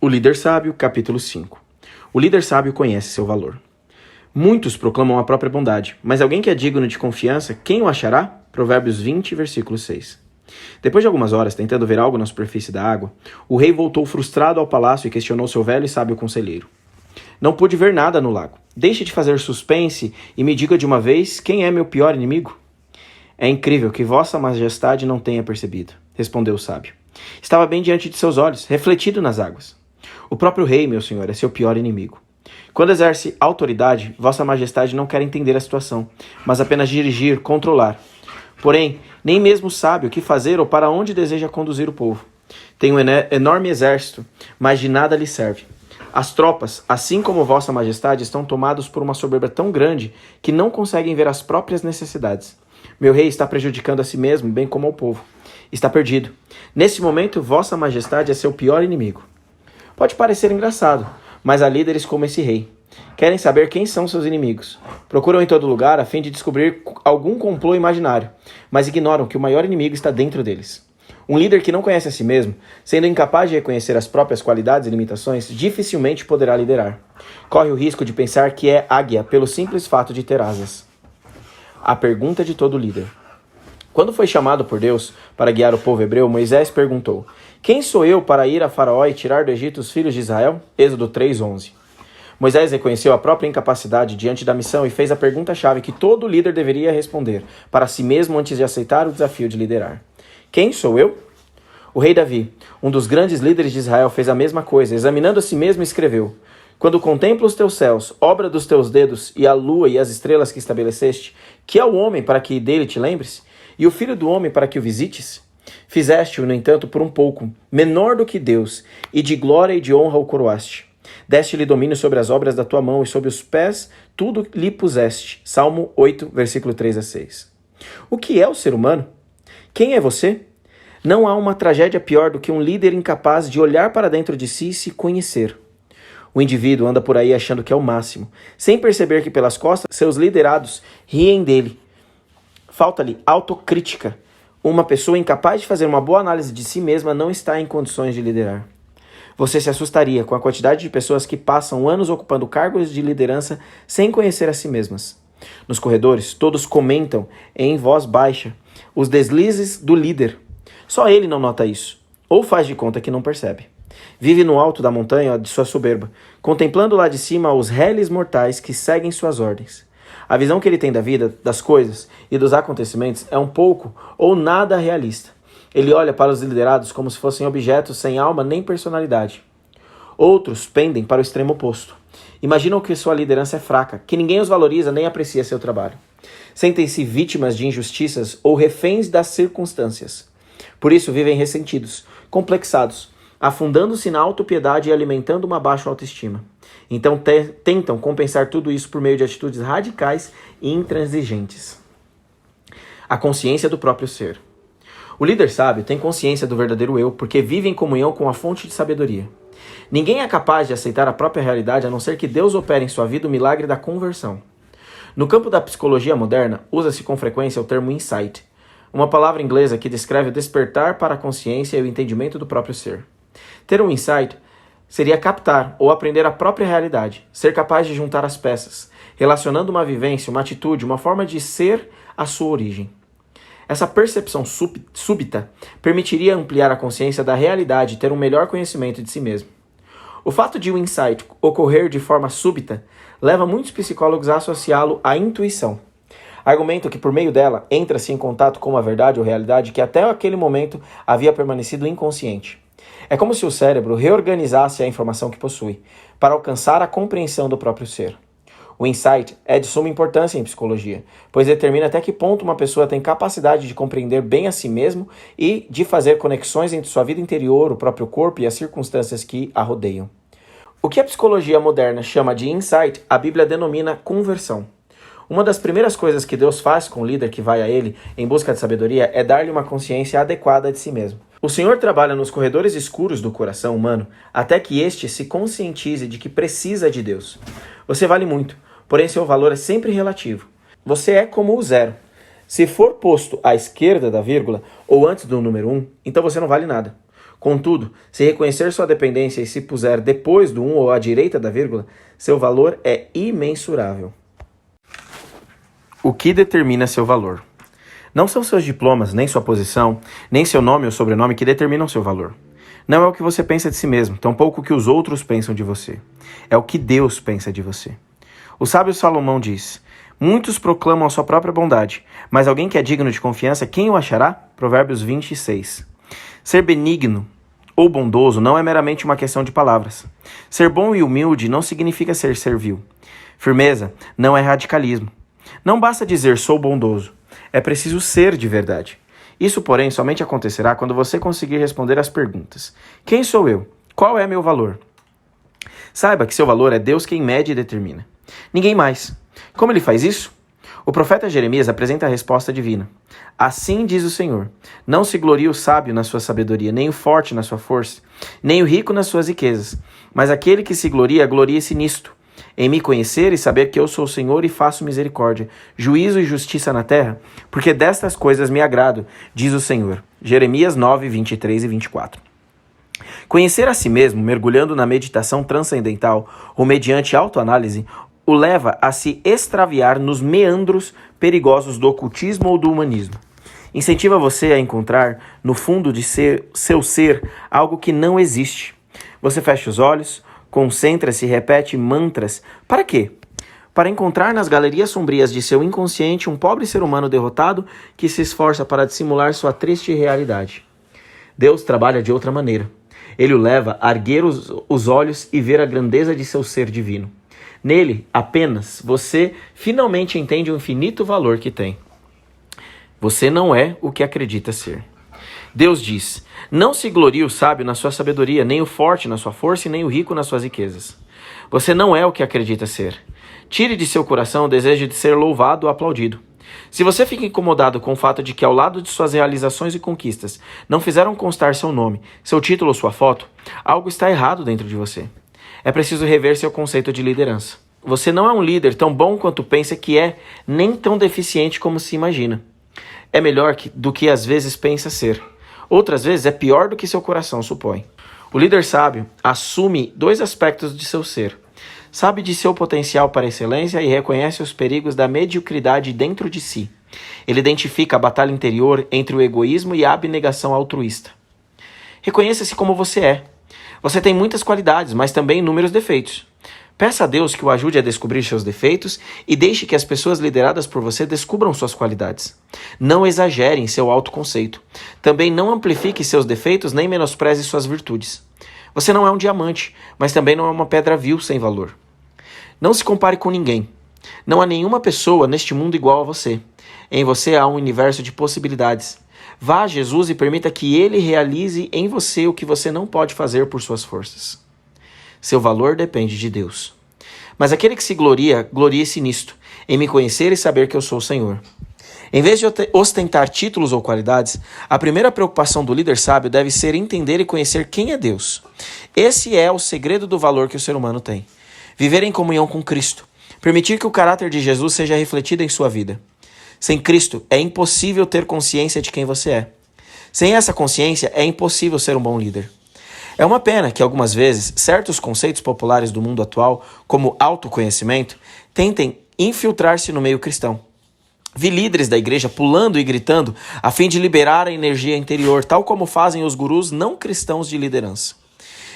O líder sábio, capítulo 5. O líder sábio conhece seu valor. Muitos proclamam a própria bondade, mas alguém que é digno de confiança, quem o achará? Provérbios 20, versículo 6. Depois de algumas horas tentando ver algo na superfície da água, o rei voltou frustrado ao palácio e questionou seu velho e sábio conselheiro. Não pude ver nada no lago. Deixe de fazer suspense e me diga de uma vez quem é meu pior inimigo. É incrível que vossa majestade não tenha percebido, respondeu o sábio. Estava bem diante de seus olhos, refletido nas águas. O próprio rei, meu senhor, é seu pior inimigo. Quando exerce autoridade, vossa majestade não quer entender a situação, mas apenas dirigir, controlar. Porém, nem mesmo sabe o que fazer ou para onde deseja conduzir o povo. Tem um enorme exército, mas de nada lhe serve. As tropas, assim como vossa majestade, estão tomadas por uma soberba tão grande que não conseguem ver as próprias necessidades. Meu rei está prejudicando a si mesmo, bem como ao povo. Está perdido. Nesse momento, vossa majestade é seu pior inimigo. Pode parecer engraçado, mas há líderes como esse rei. Querem saber quem são seus inimigos. Procuram em todo lugar a fim de descobrir algum complô imaginário, mas ignoram que o maior inimigo está dentro deles. Um líder que não conhece a si mesmo, sendo incapaz de reconhecer as próprias qualidades e limitações, dificilmente poderá liderar. Corre o risco de pensar que é águia pelo simples fato de ter asas. A pergunta de todo líder. Quando foi chamado por Deus para guiar o povo hebreu, Moisés perguntou: quem sou eu para ir a Faraó e tirar do Egito os filhos de Israel? Êxodo 3:11. Moisés reconheceu a própria incapacidade diante da missão e fez a pergunta-chave que todo líder deveria responder para si mesmo antes de aceitar o desafio de liderar. Quem sou eu? O rei Davi, um dos grandes líderes de Israel, fez a mesma coisa. Examinando a si mesmo, escreveu: quando contemplo os teus céus, obra dos teus dedos, e a lua e as estrelas que estabeleceste, que é o homem para que dele te lembres? E o filho do homem para que o visites? Fizeste-o, no entanto, por um pouco, menor do que Deus, e de glória e de honra o coroaste. Deste-lhe domínio sobre as obras da tua mão, e sobre os pés tudo lhe puseste. Salmo 8, versículo 3-6. O que é o ser humano? Quem é você? Não há uma tragédia pior do que um líder incapaz de olhar para dentro de si e se conhecer. O indivíduo anda por aí achando que é o máximo, sem perceber que pelas costas seus liderados riem dele. Falta-lhe autocrítica. Uma pessoa incapaz de fazer uma boa análise de si mesma não está em condições de liderar. Você se assustaria com a quantidade de pessoas que passam anos ocupando cargos de liderança sem conhecer a si mesmas. Nos corredores, todos comentam em voz baixa os deslizes do líder. Só ele não nota isso, ou faz de conta que não percebe. Vive no alto da montanha de sua soberba, contemplando lá de cima os réis mortais que seguem suas ordens. A visão que ele tem da vida, das coisas e dos acontecimentos é um pouco ou nada realista. Ele olha para os liderados como se fossem objetos sem alma nem personalidade. Outros pendem para o extremo oposto. Imaginam que sua liderança é fraca, que ninguém os valoriza nem aprecia seu trabalho. Sentem-se vítimas de injustiças ou reféns das circunstâncias. Por isso vivem ressentidos, complexados, afundando-se na autopiedade e alimentando uma baixa autoestima. Então tentam compensar tudo isso por meio de atitudes radicais e intransigentes. A consciência do próprio ser. O líder sábio tem consciência do verdadeiro eu porque vive em comunhão com a fonte de sabedoria. Ninguém é capaz de aceitar a própria realidade a não ser que Deus opere em sua vida o milagre da conversão. No campo da psicologia moderna, usa-se com frequência o termo insight, uma palavra inglesa que descreve o despertar para a consciência e o entendimento do próprio ser. Ter um insight seria captar ou aprender a própria realidade, ser capaz de juntar as peças, relacionando uma vivência, uma atitude, uma forma de ser à sua origem. Essa percepção súbita permitiria ampliar a consciência da realidade e ter um melhor conhecimento de si mesmo. O fato de um insight ocorrer de forma súbita leva muitos psicólogos a associá-lo à intuição. Argumentam que por meio dela entra-se em contato com uma verdade ou realidade que até aquele momento havia permanecido inconsciente. É como se o cérebro reorganizasse a informação que possui, para alcançar a compreensão do próprio ser. O insight é de suma importância em psicologia, pois determina até que ponto uma pessoa tem capacidade de compreender bem a si mesmo e de fazer conexões entre sua vida interior, o próprio corpo e as circunstâncias que a rodeiam. O que a psicologia moderna chama de insight, a Bíblia denomina conversão. Uma das primeiras coisas que Deus faz com o líder que vai a ele em busca de sabedoria é dar-lhe uma consciência adequada de si mesmo. O Senhor trabalha nos corredores escuros do coração humano até que este se conscientize de que precisa de Deus. Você vale muito, porém seu valor é sempre relativo. Você é como o zero. Se for posto à esquerda da vírgula ou antes do número 1, então você não vale nada. Contudo, se reconhecer sua dependência e se puser depois do 1 ou à direita da vírgula, seu valor é imensurável. O que determina seu valor? Não são seus diplomas, nem sua posição, nem seu nome ou sobrenome que determinam seu valor. Não é o que você pensa de si mesmo, tampouco o que os outros pensam de você. É o que Deus pensa de você. O sábio Salomão diz: muitos proclamam a sua própria bondade, mas alguém que é digno de confiança, quem o achará? Provérbios 26. Ser benigno ou bondoso não é meramente uma questão de palavras. Ser bom e humilde não significa ser servil. Firmeza não é radicalismo. Não basta dizer sou bondoso. É preciso ser de verdade. Isso, porém, somente acontecerá quando você conseguir responder às perguntas: quem sou eu? Qual é meu valor? Saiba que seu valor é Deus quem mede e determina. Ninguém mais. Como ele faz isso? O profeta Jeremias apresenta a resposta divina. Assim diz o Senhor: não se glorie o sábio na sua sabedoria, nem o forte na sua força, nem o rico nas suas riquezas. Mas aquele que se gloria, glorie-se nisto: em me conhecer e saber que eu sou o Senhor e faço misericórdia, juízo e justiça na terra, porque destas coisas me agrado, diz o Senhor. Jeremias 9, 23 e 24. Conhecer a si mesmo, mergulhando na meditação transcendental ou mediante autoanálise, o leva a se extraviar nos meandros perigosos do ocultismo ou do humanismo. Incentiva você a encontrar, no fundo de seu ser, algo que não existe. Você fecha os olhos, concentra-se e repete mantras. Para quê? Para encontrar nas galerias sombrias de seu inconsciente um pobre ser humano derrotado que se esforça para dissimular sua triste realidade. Deus trabalha de outra maneira. Ele o leva a erguer os olhos e ver a grandeza de seu ser divino. Nele, apenas, você finalmente entende o infinito valor que tem. Você não é o que acredita ser. Deus diz: não se glorie o sábio na sua sabedoria, nem o forte na sua força e nem o rico nas suas riquezas. Você não é o que acredita ser. Tire de seu coração o desejo de ser louvado ou aplaudido. Se você fica incomodado com o fato de que ao lado de suas realizações e conquistas não fizeram constar seu nome, seu título ou sua foto, algo está errado dentro de você. É preciso rever seu conceito de liderança. Você não é um líder tão bom quanto pensa que é, nem tão deficiente como se imagina. É melhor do que às vezes pensa ser. Outras vezes é pior do que seu coração supõe. O líder sábio assume 2 aspectos de seu ser. Sabe de seu potencial para a excelência e reconhece os perigos da mediocridade dentro de si. Ele identifica a batalha interior entre o egoísmo e a abnegação altruísta. Reconheça-se como você é. Você tem muitas qualidades, mas também inúmeros defeitos. Peça a Deus que o ajude a descobrir seus defeitos e deixe que as pessoas lideradas por você descubram suas qualidades. Não exagere em seu autoconceito. Também não amplifique seus defeitos nem menospreze suas virtudes. Você não é um diamante, mas também não é uma pedra vil sem valor. Não se compare com ninguém. Não há nenhuma pessoa neste mundo igual a você. Em você há um universo de possibilidades. Vá a Jesus e permita que Ele realize em você o que você não pode fazer por suas forças. Seu valor depende de Deus. Mas aquele que se gloria, glorie-se nisto, em me conhecer e saber que eu sou o Senhor. Em vez de ostentar títulos ou qualidades, a primeira preocupação do líder sábio deve ser entender e conhecer quem é Deus. Esse é o segredo do valor que o ser humano tem. Viver em comunhão com Cristo. Permitir que o caráter de Jesus seja refletido em sua vida. Sem Cristo, é impossível ter consciência de quem você é. Sem essa consciência, é impossível ser um bom líder. É uma pena que, algumas vezes, certos conceitos populares do mundo atual, como autoconhecimento, tentem infiltrar-se no meio cristão. Vi líderes da igreja pulando e gritando a fim de liberar a energia interior, tal como fazem os gurus não cristãos de liderança.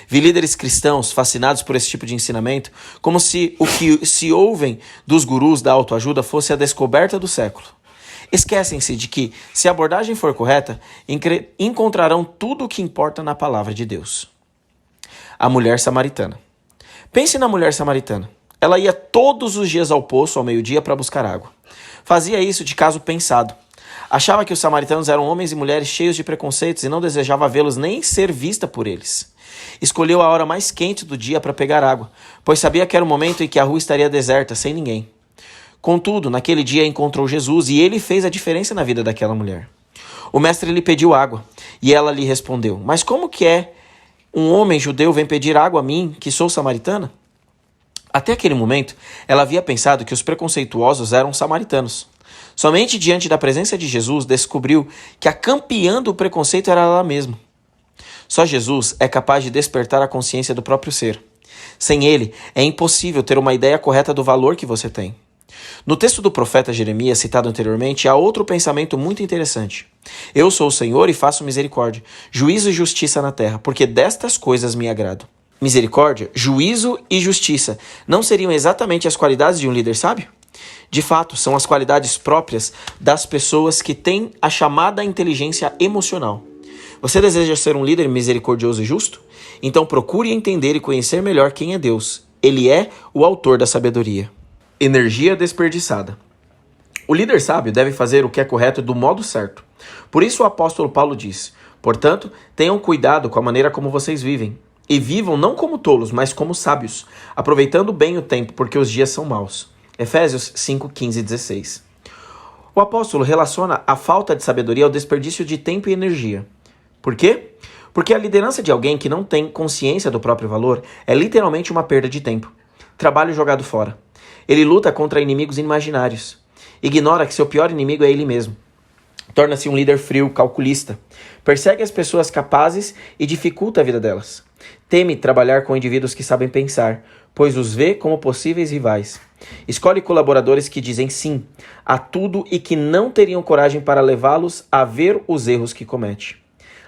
Vi líderes cristãos fascinados por esse tipo de ensinamento, como se o que se ouvem dos gurus da autoajuda fosse a descoberta do século. Esquecem-se de que, se a abordagem for correta, encontrarão tudo o que importa na palavra de Deus. A mulher samaritana. Pense na mulher samaritana. Ela ia todos os dias ao poço ao meio-dia para buscar água. Fazia isso de caso pensado. Achava que os samaritanos eram homens e mulheres cheios de preconceitos e não desejava vê-los nem ser vista por eles. Escolheu a hora mais quente do dia para pegar água, pois sabia que era o momento em que a rua estaria deserta, sem ninguém. Contudo, naquele dia encontrou Jesus e ele fez a diferença na vida daquela mulher. O mestre lhe pediu água e ela lhe respondeu: mas como que é um homem judeu vem pedir água a mim, que sou samaritana? Até aquele momento, ela havia pensado que os preconceituosos eram samaritanos. Somente diante da presença de Jesus descobriu que a campeã do preconceito era ela mesma. Só Jesus é capaz de despertar a consciência do próprio ser. Sem ele, é impossível ter uma ideia correta do valor que você tem. No texto do profeta Jeremias, citado anteriormente, há outro pensamento muito interessante. Eu sou o Senhor e faço misericórdia, juízo e justiça na terra, porque destas coisas me agrado. Misericórdia, juízo e justiça não seriam exatamente as qualidades de um líder sábio? De fato, são as qualidades próprias das pessoas que têm a chamada inteligência emocional. Você deseja ser um líder misericordioso e justo? Então procure entender e conhecer melhor quem é Deus. Ele é o autor da sabedoria. Energia desperdiçada. O líder sábio deve fazer o que é correto do modo certo. Por isso o apóstolo Paulo diz: portanto, tenham cuidado com a maneira como vocês vivem. E vivam não como tolos, mas como sábios, aproveitando bem o tempo, porque os dias são maus. Efésios 5, 15 e 16. O apóstolo relaciona a falta de sabedoria ao desperdício de tempo e energia. Por quê? Porque a liderança de alguém que não tem consciência do próprio valor é literalmente uma perda de tempo. Trabalho jogado fora. Ele luta contra inimigos imaginários. Ignora que seu pior inimigo é ele mesmo. Torna-se um líder frio, calculista. Persegue as pessoas capazes e dificulta a vida delas. Teme trabalhar com indivíduos que sabem pensar, pois os vê como possíveis rivais. Escolhe colaboradores que dizem sim a tudo e que não teriam coragem para levá-los a ver os erros que comete.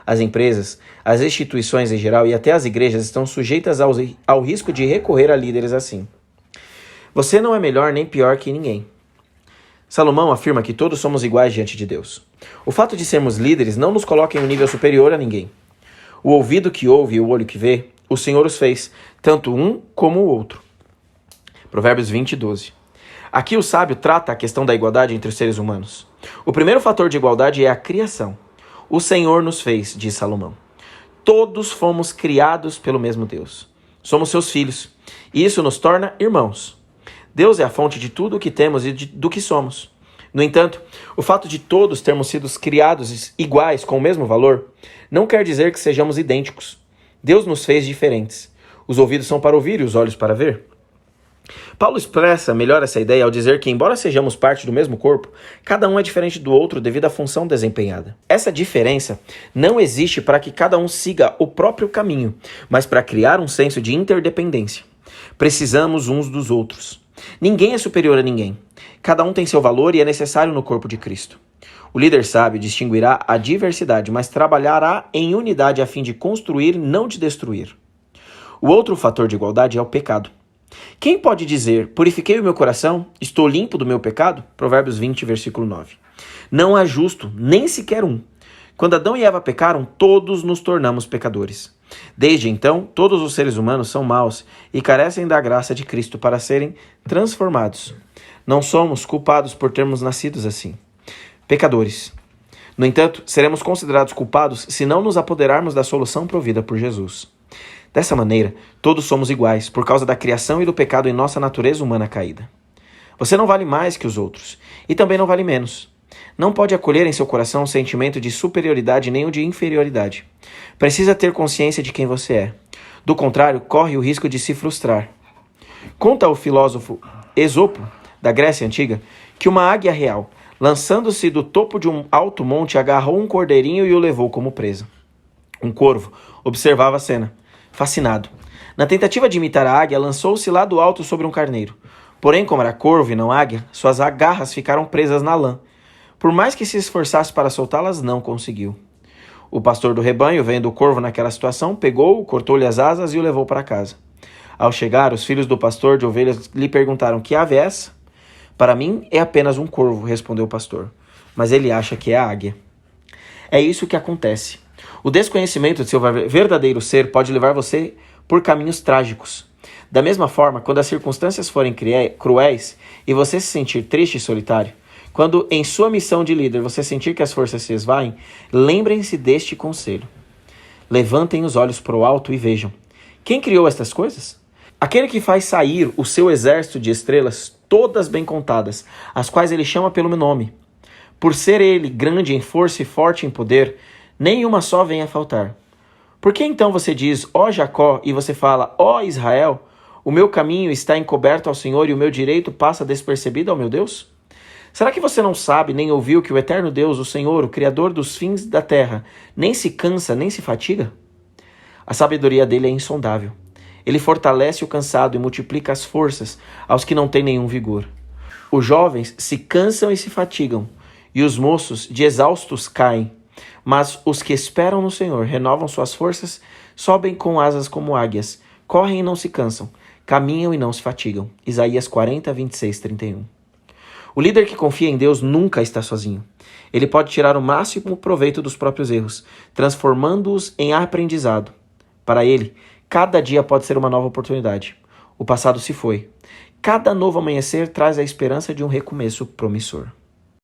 As empresas, as instituições em geral e até as igrejas estão sujeitas ao risco de recorrer a líderes assim. Você não é melhor nem pior que ninguém. Salomão afirma que todos somos iguais diante de Deus. O fato de sermos líderes não nos coloca em um nível superior a ninguém. O ouvido que ouve e o olho que vê, o Senhor os fez, tanto um como o outro. Provérbios 20, 12. Aqui o sábio trata a questão da igualdade entre os seres humanos. O primeiro fator de igualdade é a criação. O Senhor nos fez, diz Salomão. Todos fomos criados pelo mesmo Deus. Somos seus filhos, e isso nos torna irmãos. Deus é a fonte de tudo o que temos e do que somos. No entanto, o fato de todos termos sido criados iguais, com o mesmo valor, não quer dizer que sejamos idênticos. Deus nos fez diferentes. Os ouvidos são para ouvir e os olhos para ver. Paulo expressa melhor essa ideia ao dizer que, embora sejamos parte do mesmo corpo, cada um é diferente do outro devido à função desempenhada. Essa diferença não existe para que cada um siga o próprio caminho, mas para criar um senso de interdependência. Precisamos uns dos outros. Ninguém é superior a ninguém. Cada um tem seu valor e é necessário no corpo de Cristo. O líder sábio distinguirá a diversidade, mas trabalhará em unidade a fim de construir, não de destruir. O outro fator de igualdade é o pecado. Quem pode dizer, purifiquei o meu coração, estou limpo do meu pecado? Provérbios 20, versículo 9. Não há justo, nem sequer um. Quando Adão e Eva pecaram, todos nos tornamos pecadores. Desde então, todos os seres humanos são maus e carecem da graça de Cristo para serem transformados. Não somos culpados por termos nascido assim. Pecadores. No entanto, seremos considerados culpados se não nos apoderarmos da solução provida por Jesus. Dessa maneira, todos somos iguais por causa da criação e do pecado em nossa natureza humana caída. Você não vale mais que os outros e também não vale menos. Não pode acolher em seu coração um sentimento de superioridade nem o de inferioridade. Precisa ter consciência de quem você é. Do contrário, corre o risco de se frustrar. Conta o filósofo Esopo, da Grécia Antiga, que uma águia real, lançando-se do topo de um alto monte, agarrou um cordeirinho e o levou como presa. Um corvo observava a cena, fascinado. Na tentativa de imitar a águia, lançou-se lá do alto sobre um carneiro. Porém, como era corvo e não águia, suas garras ficaram presas na lã. Por mais que se esforçasse para soltá-las, não conseguiu. O pastor do rebanho, vendo o corvo naquela situação, pegou-o, cortou-lhe as asas e o levou para casa. Ao chegar, os filhos do pastor de ovelhas lhe perguntaram: que ave é essa? Para mim, é apenas um corvo, respondeu o pastor. Mas ele acha que é a águia. É isso que acontece. O desconhecimento de seu verdadeiro ser pode levar você por caminhos trágicos. Da mesma forma, quando as circunstâncias forem cruéis e você se sentir triste e solitário, quando em sua missão de líder você sentir que as forças se esvaem, lembrem-se deste conselho. Levantem os olhos para o alto e vejam. Quem criou estas coisas? Aquele que faz sair o seu exército de estrelas, todas bem contadas, as quais ele chama pelo meu nome. Por ser ele grande em força e forte em poder, nenhuma só vem a faltar. Por que então você diz, ó Jacó, e você fala, ó Israel, o meu caminho está encoberto ao Senhor e o meu direito passa despercebido ao meu Deus? Será que você não sabe nem ouviu que o eterno Deus, o Senhor, o Criador dos fins da terra, nem se cansa nem se fatiga? A sabedoria dele é insondável. Ele fortalece o cansado e multiplica as forças aos que não têm nenhum vigor. Os jovens se cansam e se fatigam, e os moços de exaustos caem. Mas os que esperam no Senhor renovam suas forças, sobem com asas como águias, correm e não se cansam, caminham e não se fatigam. Isaías 40, 26, 31. O líder que confia em Deus nunca está sozinho. Ele pode tirar o máximo proveito dos próprios erros, transformando-os em aprendizado. Para ele, cada dia pode ser uma nova oportunidade. O passado se foi. Cada novo amanhecer traz a esperança de um recomeço promissor.